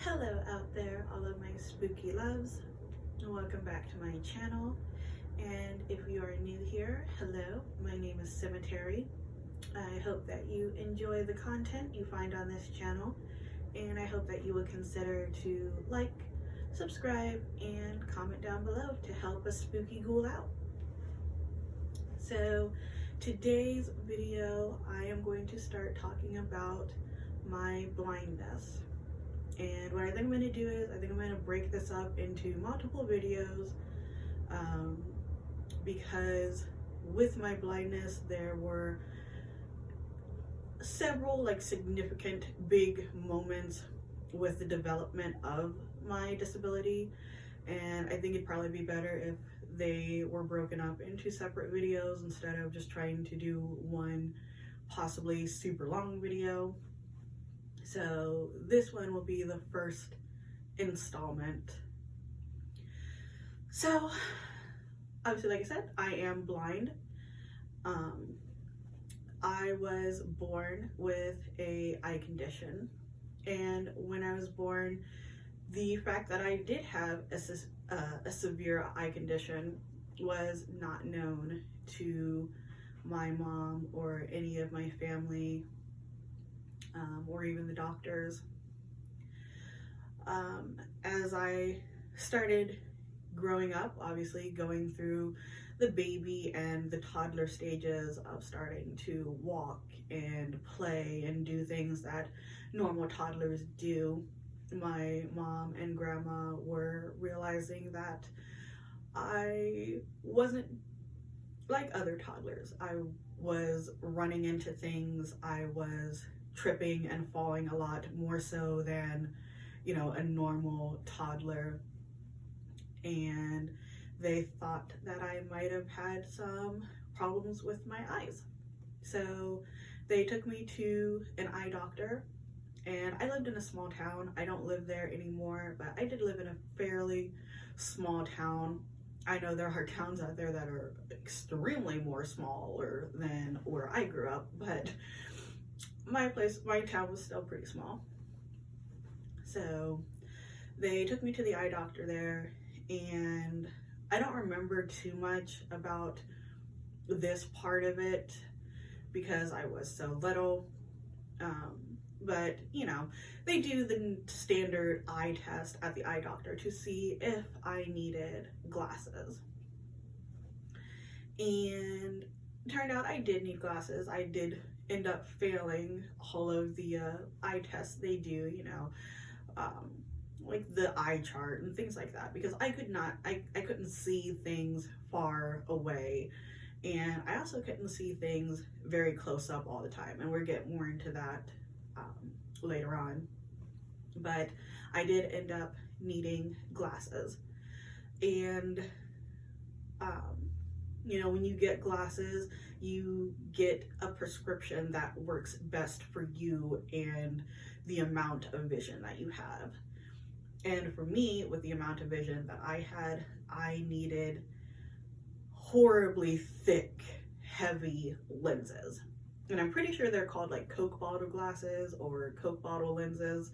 Hello out there, all of my spooky loves. Welcome back to my channel. And if you are new here, hello, my name is Cemetery. I hope that you enjoy the content you find on this channel, and I hope that you will consider to like, subscribe, and comment down below to help a spooky ghoul out. So today's video, I am going to start talking about my blindness. And what I think I'm going to do is I think I'm going to break this up into multiple videos because with my blindness there were several significant big moments with the development of my disability, and I think it'd probably be better if they were broken up into separate videos instead of just trying to do one possibly super long video. So this one will be the first installment. So obviously, like I said, I am blind. I was born with a eye condition, and when I was born, the fact that I did have a severe eye condition was not known to my mom or any of my family, or even the doctors. As I started growing up, obviously going through the baby and the toddler stages of starting to walk and play and do things that normal toddlers do, my mom and grandma were realizing that I wasn't like other toddlers. I was running into things, I was tripping and falling a lot more so than, a normal toddler. And they thought that I might have had some problems with my eyes. So they took me to an eye doctor, and I lived in a small town. I don't live there anymore, but I did live in a fairly small town. I know there are towns out there that are extremely more smaller than where I grew up, but my town was still pretty small. So they took me to the eye doctor there, and I don't remember too much about this part of it because I was so little. But they do the standard eye test at the eye doctor to see if I needed glasses. And it turned out I did need glasses. I did end up failing all of the eye tests they do, like the eye chart and things like that, because I couldn't see things far away, and I also couldn't see things very close up all the time, and we'll get more into that later on. But I did end up needing glasses, and when you get glasses, you get a prescription that works best for you and the amount of vision that you have. And for me, with the amount of vision that I had, I needed horribly thick, heavy lenses. And I'm pretty sure they're called like Coke bottle glasses or Coke bottle lenses.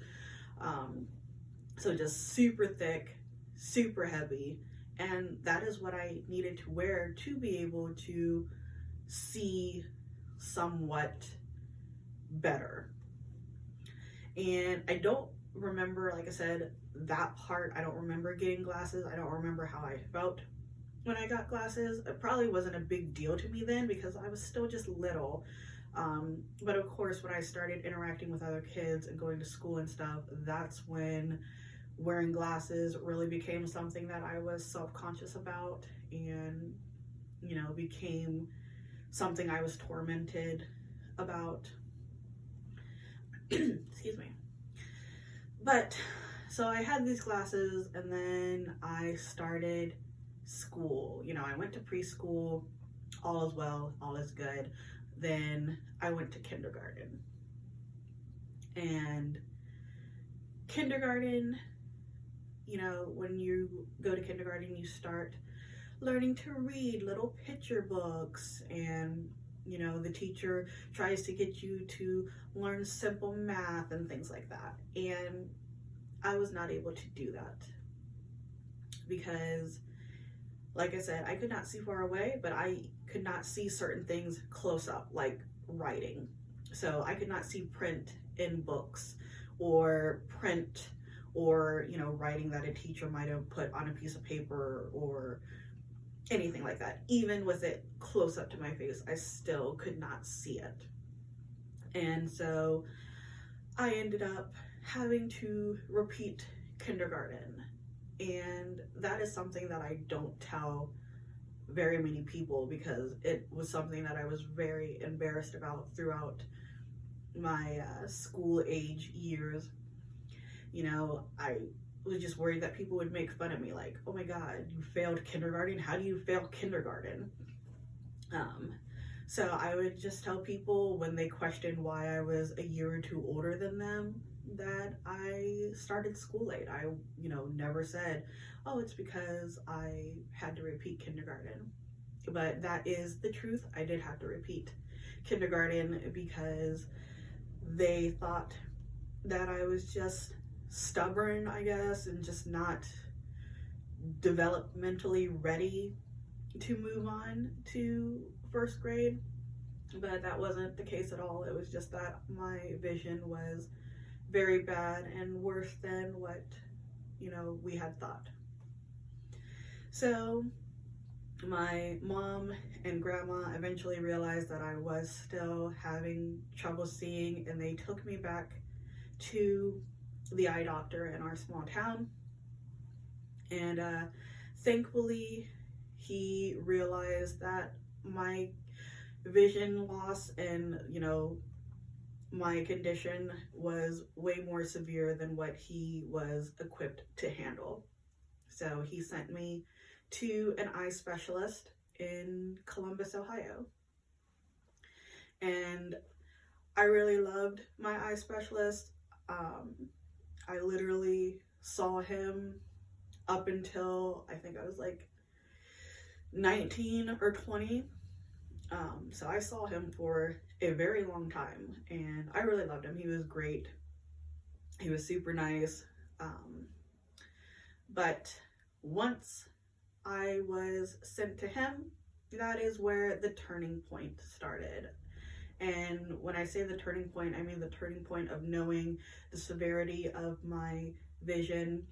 So just super thick, super heavy. And that is what I needed to wear to be able to see somewhat better. And I don't remember, like I said, that part. I don't remember getting glasses. I don't remember how I felt when I got glasses. It probably wasn't a big deal to me then because I was still just little. But of course, when I started interacting with other kids and going to school and stuff, that's when wearing glasses really became something that I was self-conscious about, and became something I was tormented about. Excuse me. But so I had these glasses, and then I started school. I went to preschool, all is well, all is good. Then I went to kindergarten, and kindergarten, when you go to kindergarten, you start learning to read little picture books, and the teacher tries to get you to learn simple math and things like that. And I was not able to do that because, like I said, I could not see far away, but I could not see certain things close up, like writing. So I could not see print in books, or print, or, you know, writing that a teacher might have put on a piece of paper, or anything like that. Even with it close up to my face, I still could not see it. And so I ended up having to repeat kindergarten. And that is something that I don't tell very many people, because it was something that I was very embarrassed about throughout my school age years. You know, I was just worried that people would make fun of me, like, oh my god, you failed kindergarten? How do you fail kindergarten? So I would just tell people when they questioned why I was a year or two older than them that I started school late. I, you know, never said, oh, it's because I had to repeat kindergarten. But that is the truth. I did have to repeat kindergarten because they thought that I was just stubborn, I guess, and just not developmentally ready to move on to first grade. But that wasn't the case at all. It was just that my vision was very bad and worse than what, you know, we had thought. So my mom and grandma eventually realized that I was still having trouble seeing, and they took me back to the eye doctor in our small town. And thankfully, he realized that my vision loss and, you know, my condition was way more severe than what he was equipped to handle. So he sent me to an eye specialist in Columbus, Ohio. And I really loved my eye specialist. I literally saw him up until I think I was like 19 or 20. So I saw him for a very long time, and I really loved him. He was great. He was super nice. But once I was sent to him, that is where the turning point started. And when I say the turning point, I mean the turning point of knowing the severity of my vision,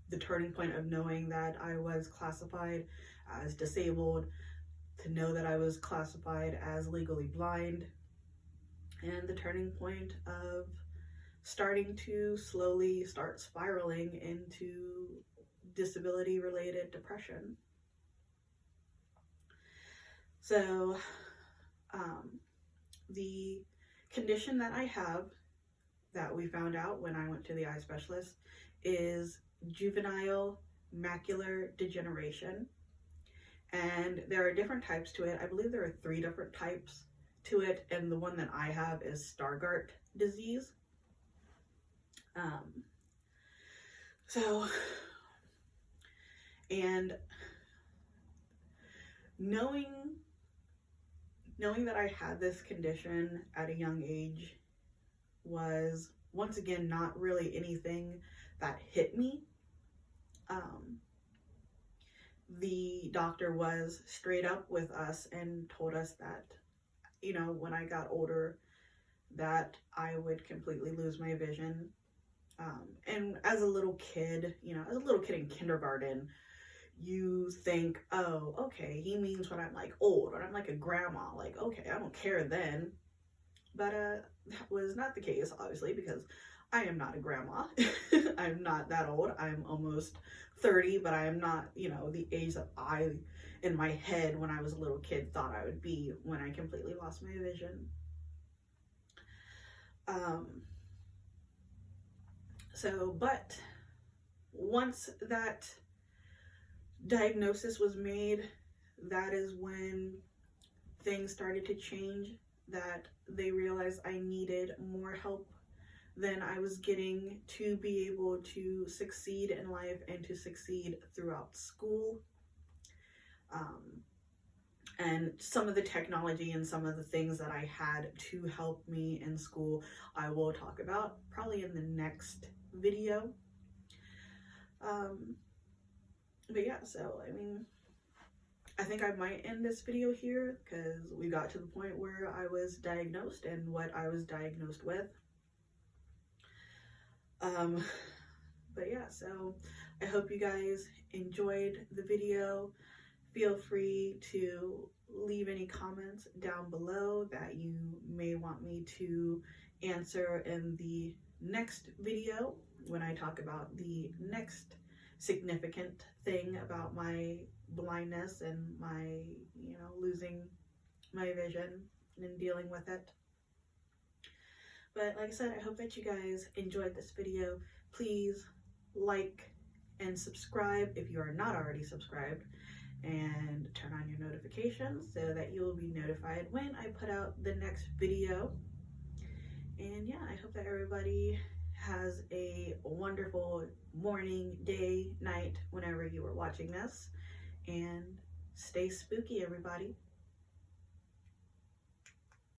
the turning point of knowing that I was classified as disabled, to know that I was classified as legally blind, and the turning point of starting to slowly start spiraling into disability-related depression. So the condition that I have, that we found out when I went to the eye specialist, is juvenile macular degeneration. And there are different types to it. I believe there are 3 different types to it, and the one that I have is Stargardt disease. And knowing that I had this condition at a young age was, once again, not really anything that hit me. The doctor was straight up with us and told us that, you know, when I got older, that I would completely lose my vision. And as a little kid, you know, as a little kid in kindergarten, you think, oh, okay, he means when I'm like old, when I'm like a grandma, like, okay, I don't care then. But that was not the case, obviously, because I am not a grandma. I'm not that old. I'm almost 30, but I am not, you know, the age that I, in my head, when I was a little kid, thought I would be when I completely lost my vision. But once that diagnosis was made, that is when things started to change, that they realized I needed more help than I was getting to be able to succeed in life and to succeed throughout school. And some of the technology and some of the things that I had to help me in school, I will talk about probably in the next video. But yeah, so I mean, I think I might end this video here because we got to the point where I was diagnosed and what I was diagnosed with. But yeah, so I hope you guys enjoyed the video. Feel free to leave any comments down below that you may want me to answer in the next video when I talk about the next significant thing about my blindness and my, losing my vision and dealing with it. But like I said, I hope that you guys enjoyed this video. Please like and subscribe if you are not already subscribed, and turn on your notifications so that you will be notified when I put out the next video. And yeah, I hope that everybody has a wonderful morning, day, night, whenever you are watching this, and stay spooky, everybody.